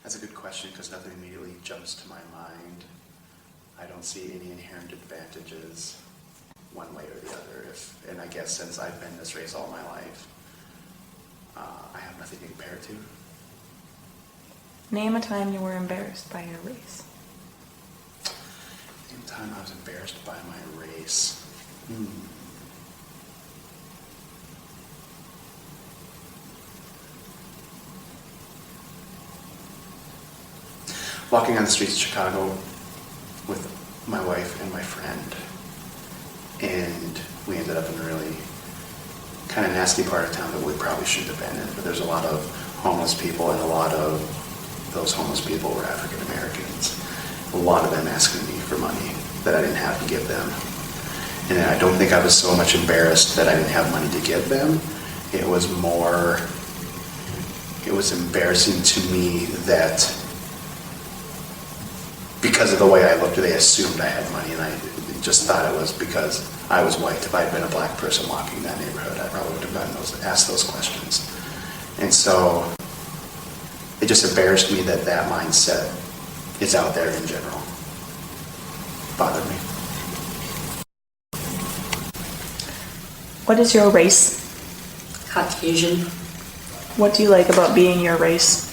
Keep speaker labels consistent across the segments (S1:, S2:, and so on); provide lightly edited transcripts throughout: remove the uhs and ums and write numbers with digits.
S1: That's a good question because nothing immediately jumps to my mind. I don't see any inherent advantages one way or the other. And I guess since I've been this race all my life, I have nothing to compare it to.
S2: Name a time you were embarrassed by your race.
S1: Name a time I was embarrassed by my race. Walking on the streets of Chicago with my wife and my friend, and we ended up in a really kind of nasty part of town that we probably shouldn't have been in, but there's a lot of homeless people, and a lot of those homeless people were African Americans. A lot of them asking me for money that I didn't have to give them. And I don't think I was so much embarrassed that I didn't have money to give them. It was embarrassing to me that because of the way I looked, they assumed I had money, and I just thought it was because I was white. If I had been a black person walking that neighborhood, I probably would have asked those questions. And so it just embarrassed me that that mindset is out there in general. Bothered me.
S2: What is your race?
S3: Caucasian.
S2: What do you like about being your race?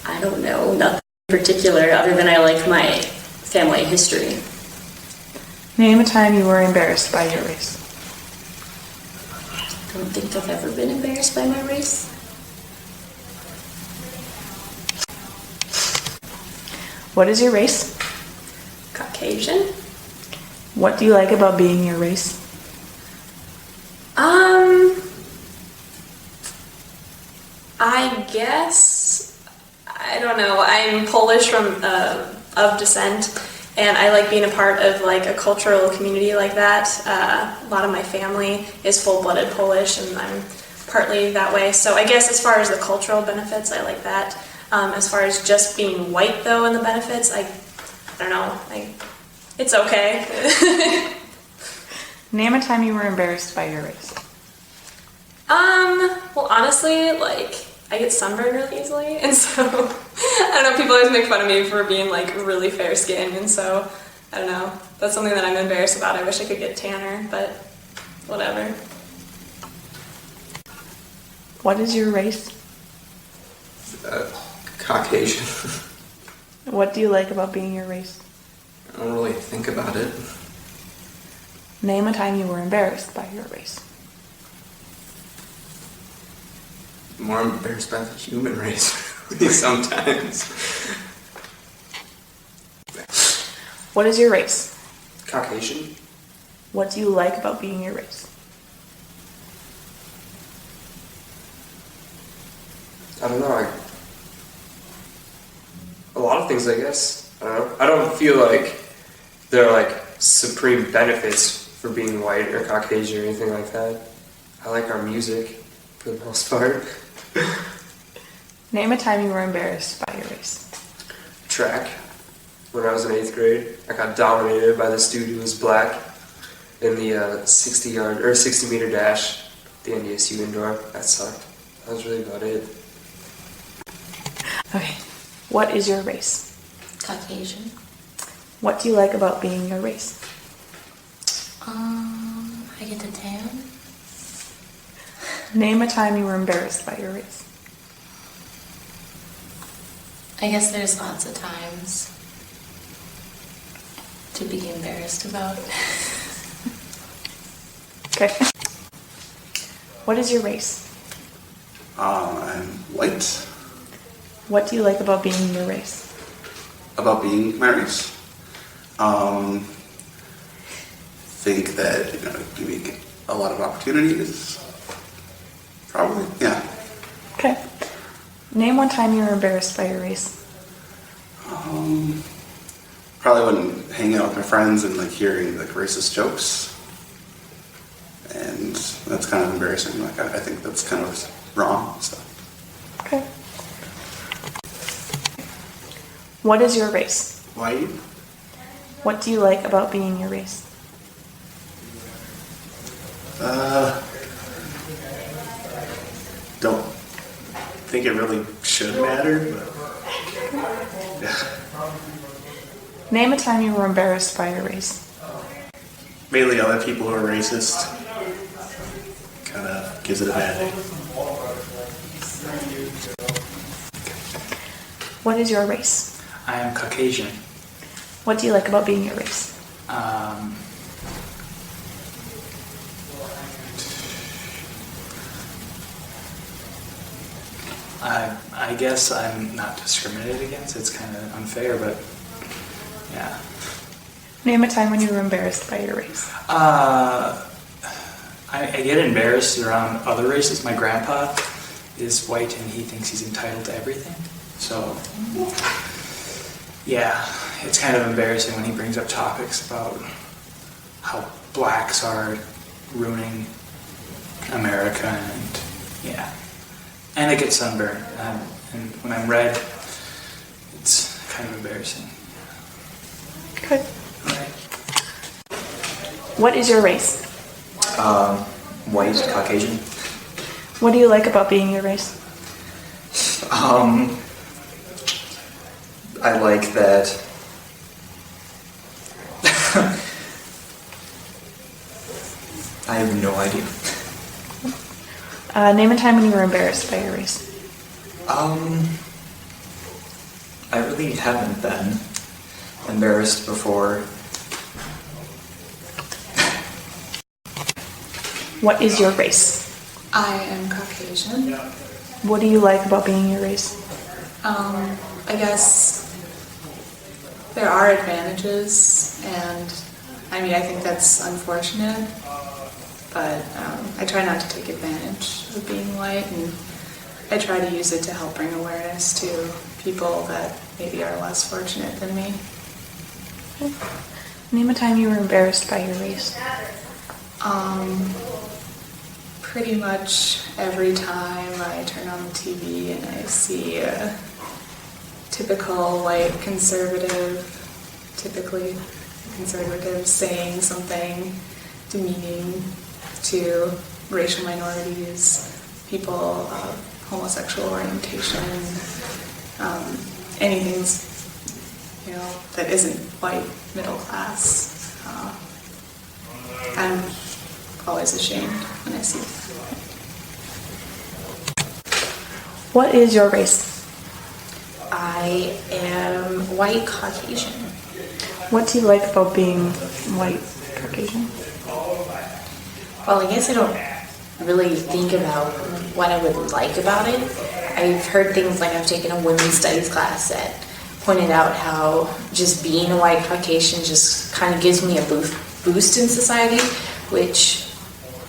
S3: I don't know, nothing in particular other than I like my family history.
S2: Name a time you were embarrassed by your race.
S3: I don't think I've ever been embarrassed by my race.
S2: What is your race?
S3: Caucasian.
S2: What do you like about being your race?
S4: I guess, I don't know, I'm Polish of descent, and I like being a part of like a cultural community like that. A lot of my family is full-blooded Polish, and I'm partly that way. So I guess as far as the cultural benefits, I like that. As far as just being white though and the benefits, I don't know, it's okay.
S2: Name a time you were embarrassed by your race.
S4: Well, honestly, like, I get sunburned really easily, and so, I don't know, people always make fun of me for being, like, really fair-skinned, and so, I don't know, that's something that I'm embarrassed about. I wish I could get tanner, but whatever.
S2: What is your race?
S5: Caucasian.
S2: What do you like about being your race?
S5: I don't really think about it.
S2: Name a time you were embarrassed by your race.
S5: More embarrassed by the human race, sometimes.
S2: What is your race?
S5: Caucasian.
S2: What do you like about being your race?
S5: I don't know, a lot of things, I guess. I don't know. I don't feel like there are like supreme benefits for being white or Caucasian or anything like that. I like our music for the most part.
S2: Name a time you were embarrassed by your race.
S5: Track. When I was in 8th grade, I got dominated by this dude who was black in the 60-meter dash at the NDSU indoor. That sucked. That was really about it.
S2: Okay. What is your race?
S3: Caucasian.
S2: What do you like about being your race?
S3: I get to tan.
S2: Name a time you were embarrassed by your race.
S3: I guess there's lots of times to be embarrassed about.
S2: Okay. What is your race?
S1: I'm white.
S2: What do you like about being your race?
S1: About being my race? Think that, give me a lot of opportunities. Probably, yeah.
S2: Okay. Name one time you were embarrassed by your race.
S1: Probably when hanging out with my friends and like hearing like racist jokes. And that's kind of embarrassing. Like I think that's kind of wrong. So.
S2: Okay. What is your race?
S1: White?
S2: What do you like about being your race?
S1: Don't think it really should matter, but
S2: Name a time you were embarrassed by your race.
S1: mainly other people who are racist kind of gives it a bad name.
S2: What is your race?
S6: I am Caucasian.
S2: What do you like about being your race?
S6: I guess I'm not discriminated against. It's kind of unfair, but yeah.
S2: Name a time when you were embarrassed by your race.
S6: I get embarrassed around other races. My grandpa is white and he thinks he's entitled to everything. So, yeah, it's kind of embarrassing when he brings up topics about how blacks are ruining America and, yeah. And I get sunburned. And when I'm red, it's kind of embarrassing.
S2: Good.
S6: Right.
S2: What is your race?
S7: White, Caucasian.
S2: What do you like about being your race?
S7: I like that. I have no idea.
S2: Name a time when you were embarrassed by your race.
S7: I really haven't been embarrassed before.
S2: What is your race?
S8: I am Caucasian.
S2: What do you like about being your race?
S8: I guess there are advantages, and I mean, I think that's unfortunate, but I try not to take advantage of being white, and I try to use it to help bring awareness to people that maybe are less fortunate than me.
S2: Name a time you were embarrassed by your race.
S8: Pretty much every time I turn on the TV and I see a typical white conservative, typically conservative, saying something demeaning to racial minorities, people of homosexual orientation, anything, that isn't white, middle class. I'm always ashamed when I see that.
S2: What is your race?
S3: I am white Caucasian.
S2: What do you like about being white Caucasian?
S3: Well, I guess I don't really think about what I would like about it. I've heard things like I've taken a women's studies class that pointed out how just being a white Caucasian just kind of gives me a boost in society, which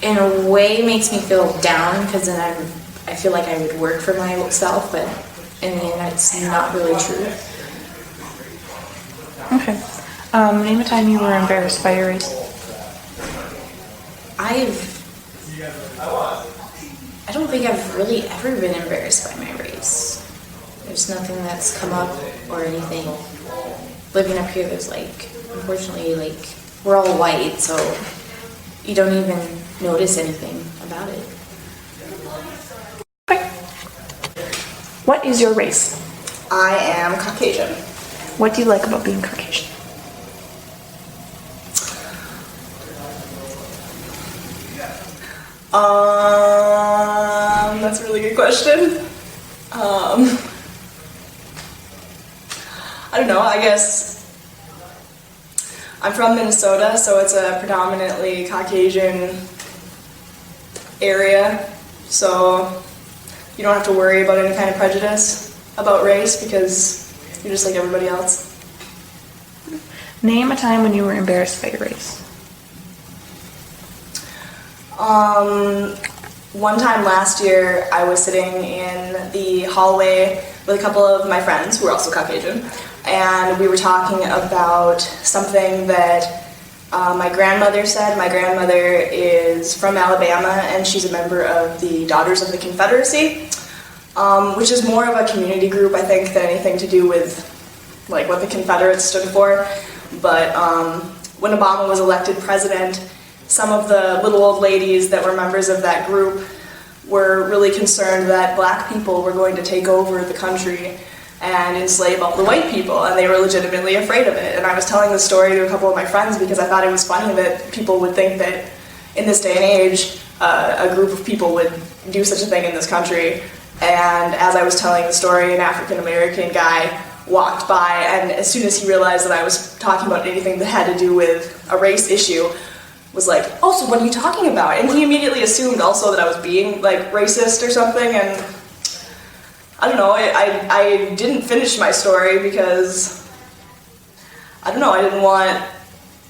S3: in a way makes me feel down because then I feel like I would work for myself, but in the end it's not really true.
S2: Okay. Name a time you were embarrassed by your race.
S3: I don't think I've really ever been embarrassed by my race. There's nothing that's come up or anything. Living up here, there's unfortunately, we're all white, so you don't even notice anything about it.
S2: Okay. What is your race?
S9: I am Caucasian.
S2: What do you like about being Caucasian?
S9: That's a really good question. I don't know, I guess I'm from Minnesota, so it's a predominantly Caucasian area, so you don't have to worry about any kind of prejudice about race because you're just like everybody else.
S2: Name a time when you were embarrassed by your race.
S9: One time last year, I was sitting in the hallway with a couple of my friends who are also Caucasian, and we were talking about something that my grandmother said. My grandmother is from Alabama, and she's a member of the Daughters of the Confederacy, which is more of a community group, I think, than anything to do with what the Confederates stood for. But when Obama was elected president, some of the little old ladies that were members of that group were really concerned that black people were going to take over the country and enslave all the white people, and they were legitimately afraid of it. And I was telling this story to a couple of my friends because I thought it was funny that people would think that in this day and age, a group of people would do such a thing in this country. And as I was telling the story, an African-American guy walked by, and as soon as he realized that I was talking about anything that had to do with a race issue, was like, oh, so what are you talking about? And he immediately assumed also that I was being like racist or something, and I don't know, I didn't finish my story because, I don't know, I didn't want,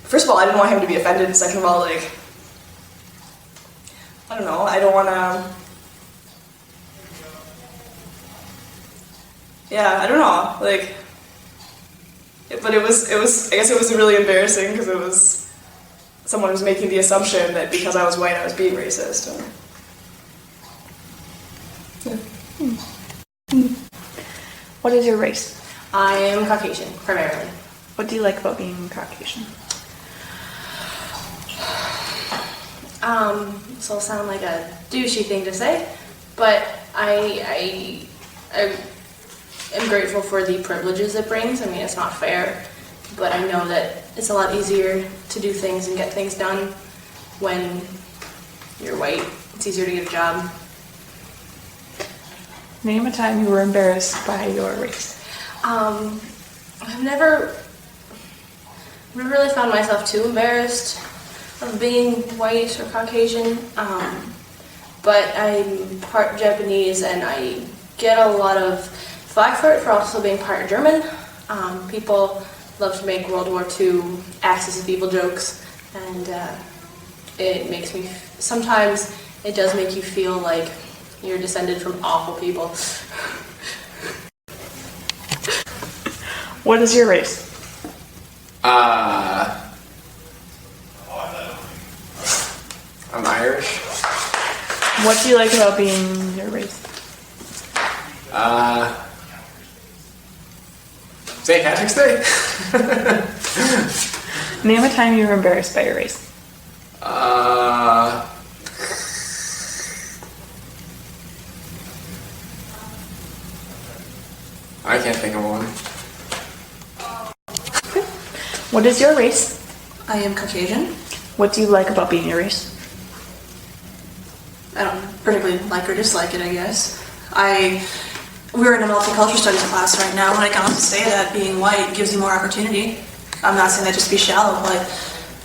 S9: first of all, I didn't want him to be offended, and second of all, like, I don't know, I don't want to, yeah, I don't know, like, but it was, I guess it was really embarrassing because it was, someone was making the assumption that because I was white, I was being racist. And, yeah.
S2: What is your race?
S3: I am Caucasian, primarily.
S2: What do you like about being Caucasian?
S4: This will sound like a douchey thing to say, but I am grateful for the privileges it brings. I mean, it's not fair, but I know that it's a lot easier to do things and get things done when you're white. It's easier to get a job.
S2: Name a time you were embarrassed by your race.
S4: I've never really found myself too embarrassed of being white or Caucasian, but I'm part Japanese and I get a lot of flack for it for also being part German. People love to make World War II axis of evil jokes, and it makes me, sometimes it does make you feel like you're descended from awful people.
S2: What is your race?
S10: I'm Irish.
S2: What do you like about being your race?
S10: St. Patrick's Day.
S2: Name a time you were embarrassed by your race.
S10: I can't think of one.
S2: What is your race?
S11: I am Caucasian.
S2: What do you like about being your race?
S11: I don't particularly like or dislike it, I guess. We're in a multicultural studies class right now, and I can also say that being white gives you more opportunity. I'm not saying that just to be shallow, but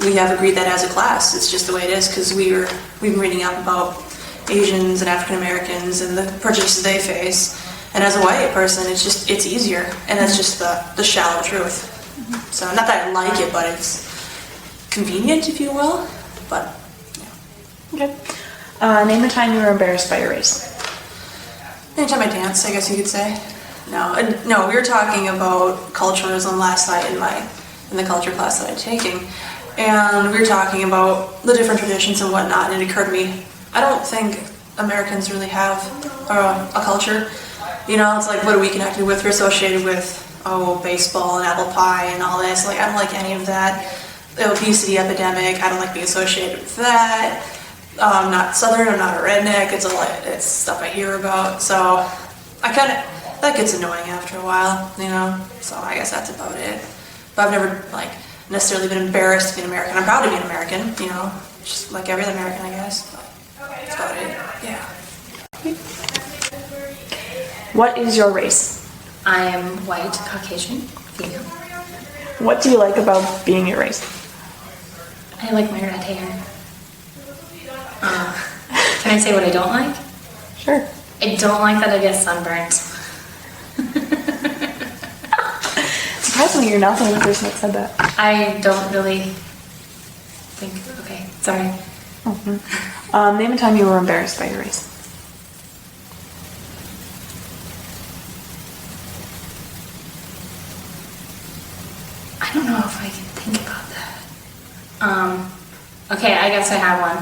S11: we have agreed that as a class. It's just the way it is, because we've been reading up about Asians and African Americans and the prejudices they face. And as a white person, it's easier, and that's just the shallow truth. So not that I like it, but it's convenient, if you will. But yeah.
S2: Okay. Name a time you were embarrassed by your race.
S11: Anytime I dance, I guess you could say. No, we were talking about culturalism last night in the culture class that I'm taking, and we were talking about the different traditions and whatnot. And it occurred to me, I don't think Americans really have a culture. You know, it's like, what are we connected with? We're associated with, baseball and apple pie and all this. Like, I don't like any of that. The obesity epidemic, I don't like being associated with that. I'm not Southern, I'm not a redneck. It's stuff I hear about. So that gets annoying after a while, you know? So I guess that's about it. But I've never, necessarily been embarrassed to be an American. I'm proud to be an American, you know? Just like every other American, I guess. But that's about it, yeah.
S2: What is your race?
S3: I am white, Caucasian, female.
S2: What do you like about being your race?
S3: I like my red hair. Can I say what I don't like?
S2: Sure.
S3: I don't like that I get sunburnt.
S2: Surprisingly, you're not the only person that said that.
S3: I don't really think. Okay, sorry.
S2: Mm-hmm. Name a time you were embarrassed by your race.
S3: I don't know if I can think about that. Okay, I guess I have one.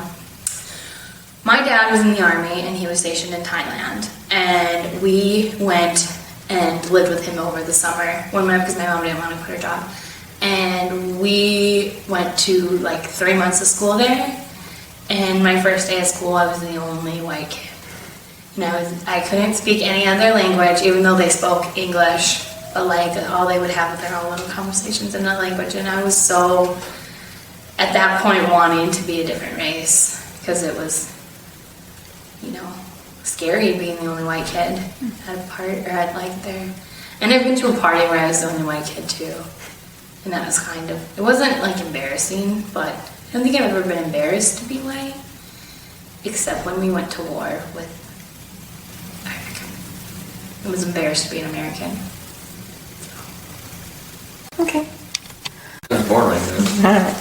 S3: My dad was in the army and he was stationed in Thailand, and we went and lived with him over the summer because my mom didn't want to quit her job. And we went to 3 months of school there, and my first day of school I was the only white kid. And I couldn't speak any other language, even though they spoke English, but like all they would have their own little conversations in that language. And I was so, at that point, wanting to be a different race, because it was, you know, scary being the only white kid at a party, or at like their, and I've been to a party where I was the only white kid too. And that was kind of, it wasn't like embarrassing, but I don't think I've ever been embarrassed to be white, except when we went to war with America. I was embarrassed to be an American.
S2: Okay.
S10: That's boring, man.
S2: All right.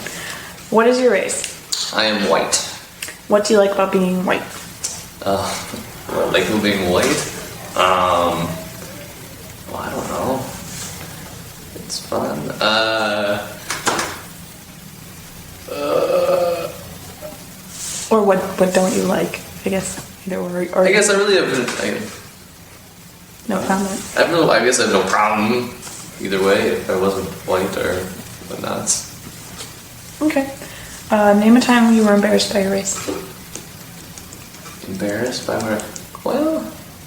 S2: What is your race?
S10: I am white.
S2: What do you like about being white?
S10: What I like about being white? Well, I don't know. It's fun.
S2: Or what don't you like? I guess either or.
S10: I guess I really have.
S2: No comment.
S10: I guess I have no problem either way if I wasn't white or whatnot.
S2: Okay. Name a time when you were embarrassed by your race.
S10: Embarrassed by my. Well,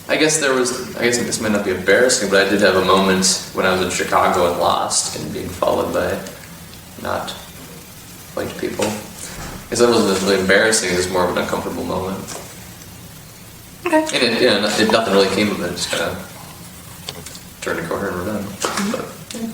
S10: I guess this might not be embarrassing, but I did have a moment when I was in Chicago and lost and being followed by not white people. I guess that wasn't really embarrassing, it was more of an uncomfortable moment.
S2: Okay.
S10: And nothing really came of it, just kind of turned a corner and we're done. But, yeah.